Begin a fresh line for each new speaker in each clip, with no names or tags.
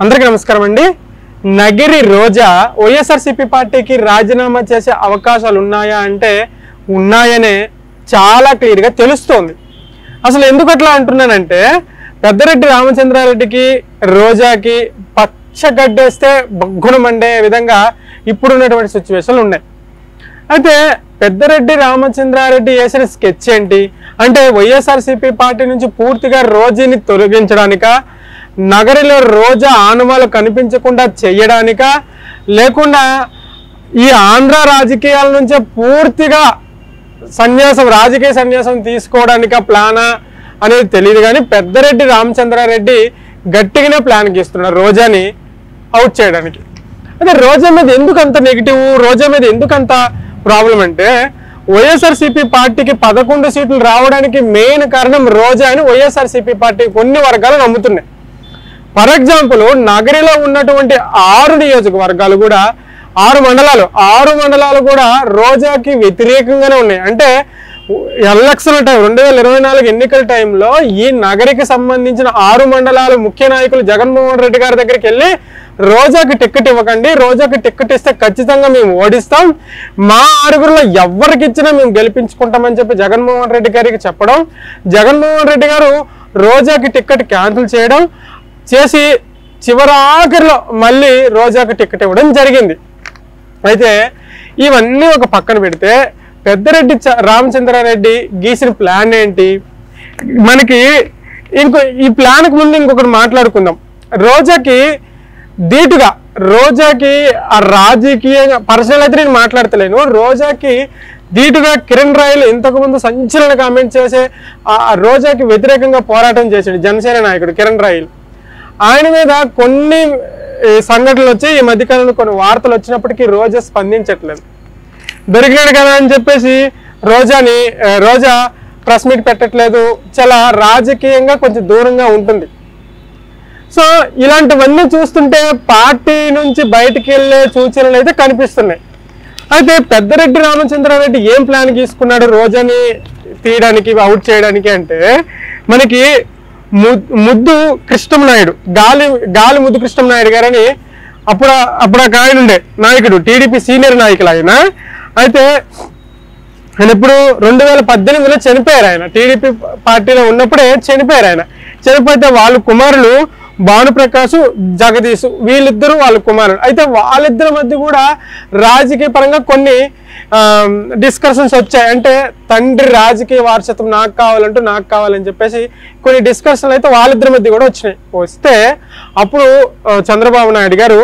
అందరికీ నమస్కారం అండి. నగిరి రోజా వైఎస్ఆర్సీపీ పార్టీకి రాజీనామా చేసే అవకాశాలు ఉన్నాయా అంటే ఉన్నాయనే చాలా క్లియర్గా తెలుస్తోంది. అసలు ఎందుకు అట్లా అంటున్నానంటే పెద్దరెడ్డి రామచంద్రారెడ్డికి రోజాకి పచ్చగడ్డేస్తే బగ్గున మండే విధంగా ఇప్పుడున్నటువంటి సిచ్యువేషన్లు ఉన్నాయి. అయితే పెద్దరెడ్డి రామచంద్రారెడ్డి వేసిన స్కెచ్ ఏంటి అంటే వైఎస్ఆర్సీపీ పార్టీ నుంచి పూర్తిగా రోజీని తొలగించడానిక, నగరిలో రోజా ఆనవాళ్ళు కనిపించకుండా చేయడానిక, లేకుండా ఈ ఆంధ్ర రాజకీయాల నుంచే పూర్తిగా రాజకీయ సన్యాసం తీసుకోవడానిక ప్లానా అనేది తెలియదు. కానీ పెద్దరెడ్డి రామచంద్రారెడ్డి గట్టిగానే ప్లాన్ గీస్తున్నాడు రోజాని అవుట్ చేయడానికి. అయితే రోజా మీద ఎందుకు అంత నెగిటివ్, రోజా మీద ఎందుకు అంత ప్రాబ్లం అంటే వైఎస్ఆర్సీపీ పార్టీకి 11 సీట్లు రావడానికి మెయిన్ కారణం రోజా అని వైఎస్ఆర్సీపీ పార్టీ కొన్ని వర్గాలు నమ్ముతున్నాయి. ఫర్ ఎగ్జాంపుల్ నగరిలో ఉన్నటువంటి 6 నియోజకవర్గాలు కూడా 6 మండలాలు కూడా రోజాకి వ్యతిరేకంగానే ఉన్నాయి. అంటే ఎలక్షన్ టైం 2024 ఎన్నికల టైంలో ఈ నగరికి సంబంధించిన 6 మండలాల ముఖ్య నాయకులు జగన్మోహన్ రెడ్డి గారి దగ్గరికి వెళ్ళి రోజాకి టికెట్ ఇవ్వకండి, రోజాకి టికెట్ ఇస్తే ఖచ్చితంగా మేము ఓడిస్తాం, మా 6గురిలో ఎవరికి ఇచ్చినా మేము గెలిపించుకుంటామని చెప్పి జగన్మోహన్ రెడ్డి గారికి చెప్పడం, జగన్మోహన్ రెడ్డి గారు రోజాకి టికెట్ క్యాన్సిల్ చేయడం చేసి చివరాఖరిలో మళ్ళీ రోజాకి టికెట్ ఇవ్వడం జరిగింది. అయితే ఇవన్నీ ఒక పక్కన పెడితే పెద్దరెడ్డి రామచంద్రారెడ్డి గీసిన ప్లాన్ ఏంటి, మనకి ఈ ప్లాన్కి ముందు ఇంకొకటి మాట్లాడుకుందాం. రోజాకి ధీటుగా, రోజాకి ఆ రాజకీయంగా పర్సనల్ అయితే నేను మాట్లాడతలేను, రోజాకి ధీటుగా కిరణ్ రాయల్ ఇంతకుముందు సంచలన కామెంట్ చేసే రోజాకి వ్యతిరేకంగా పోరాటం చేశాడు జనసేన నాయకుడు కిరణ్ రాయల్. ఆయన మీద కొన్ని సంఘటనలు వచ్చి ఈ మధ్యకాలంలో కొన్ని వార్తలు వచ్చినప్పటికీ రోజా స్పందించట్లేదు. దొరికినాడు కదా అని చెప్పేసి రోజా ప్రెస్ మీట్ పెట్టట్లేదు, చాలా రాజకీయంగా కొంచెం దూరంగా ఉంటుంది. సో ఇలాంటివన్నీ చూస్తుంటే పార్టీ నుంచి బయటికి వెళ్ళే సూచనలు అయితే కనిపిస్తున్నాయి. అయితే పెద్దరెడ్డి రామచంద్రారెడ్డి ఏం ప్లాన్ తీసుకున్నాడు రోజాని తీయడానికి, అవుట్ చేయడానికి అంటే మనకి ముద్దు కృష్ణంనాయుడు, గాలి ముద్దు కృష్ణంనాయుడు గారని అప్పుడు ఆయన ఉండే నాయకుడు, టీడీపీ సీనియర్ నాయకులు ఆయన. అయితే ఆయన ఇప్పుడు 2018లో చనిపోయారు. ఆయన టీడీపీ పార్టీలో ఉన్నప్పుడే చనిపోయారు. ఆయన చనిపోతే వాళ్ళ కుమారులు భానుప్రకాష్, జగదీష్, వీళ్ళిద్దరూ వాళ్ళ కుమారుడు. అయితే వాళ్ళిద్దరి మధ్య కూడా రాజకీయ పరంగా కొన్ని డిస్కషన్స్ వచ్చాయి. అంటే తండ్రి రాజకీయ వారసత్వం నాకు కావాలని చెప్పేసి కొన్ని డిస్కషన్లు అయితే వాళ్ళిద్దరి మధ్య కూడా వచ్చినాయి. వస్తే అప్పుడు చంద్రబాబు నాయుడు గారు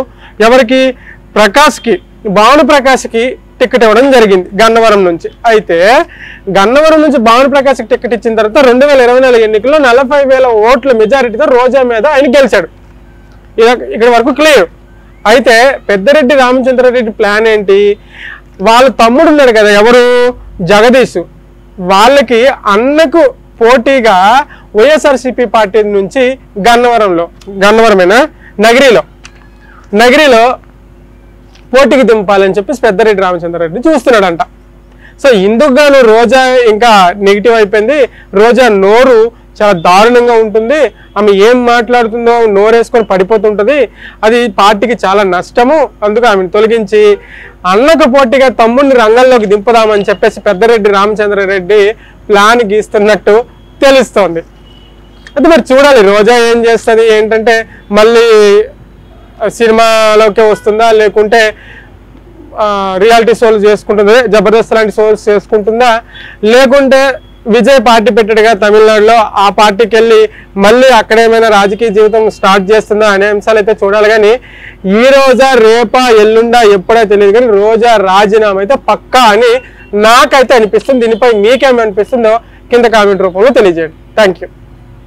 ఎవరికి, భానుప్రకాష్కి టికెట్ ఇవ్వడం జరిగింది గన్నవరం నుంచి. అయితే గన్నవరం నుంచి భానుప్రకాష్కి టికెట్ ఇచ్చిన తర్వాత 2024 ఎన్నికల్లో 40,000 ఓట్ల మెజారిటీతో రోజా మీద ఆయన గెలిచాడు. ఇక్కడ వరకు క్లియర్. అయితే పెద్దరెడ్డి రామచంద్రారెడ్డి ప్లాన్ ఏంటి, వాళ్ళ తమ్ముడు ఉన్నాడు కదా ఎవరు, జగదీష్, వాళ్ళకి అన్నకు పోటీగా వైఎస్ఆర్సీపీ పార్టీ నుంచి గన్నవరమేనా నగిరిలో పోటీకి దింపాలని చెప్పేసి పెద్దరెడ్డి రామచంద్రారెడ్డి చూస్తున్నాడంట. సో ఇందుకు గాను రోజా ఇంకా నెగిటివ్ అయిపోయింది. రోజా నోరు చాలా దారుణంగా ఉంటుంది, ఆమె ఏం మాట్లాడుతుందో నోరేసుకొని పడిపోతుంటుంది, అది పార్టీకి చాలా నష్టము, అందుకు ఆమెను తొలగించి అన్నకు పోటీగా తమ్ముడిని రంగంలోకి దింపుదామని చెప్పేసి పెద్దరెడ్డి రామచంద్రారెడ్డి ప్లాన్ గీస్తున్నట్టు తెలుస్తోంది. అయితే మరి చూడాలి రోజా ఏం చేస్తుంది, ఏంటంటే మళ్ళీ సినిమాలోకి వస్తుందా, లేకుంటే రియాలిటీ షోలు చేసుకుంటుందా, జబర్దస్త్ లాంటి షోస్ చేసుకుంటుందా, లేకుంటే విజయ్ పార్టీ పెట్టాడుగా తమిళనాడులో, ఆ పార్టీకి వెళ్ళి మళ్ళీ అక్కడేమైనా రాజకీయ జీవితం స్టార్ట్ చేస్తుందా అనే అంశాలు అయితే చూడాలి. కానీ ఈ రోజా రేపా ఎల్లుండా ఎప్పుడో తెలియదు, కానీ రోజా రాజీనామా అయితే పక్కా అని నాకైతే అనిపిస్తుంది. దీనిపై మీకేమనిపిస్తుందో కింద కామెంట్ రూపంలో తెలియజేయండి. Thank you.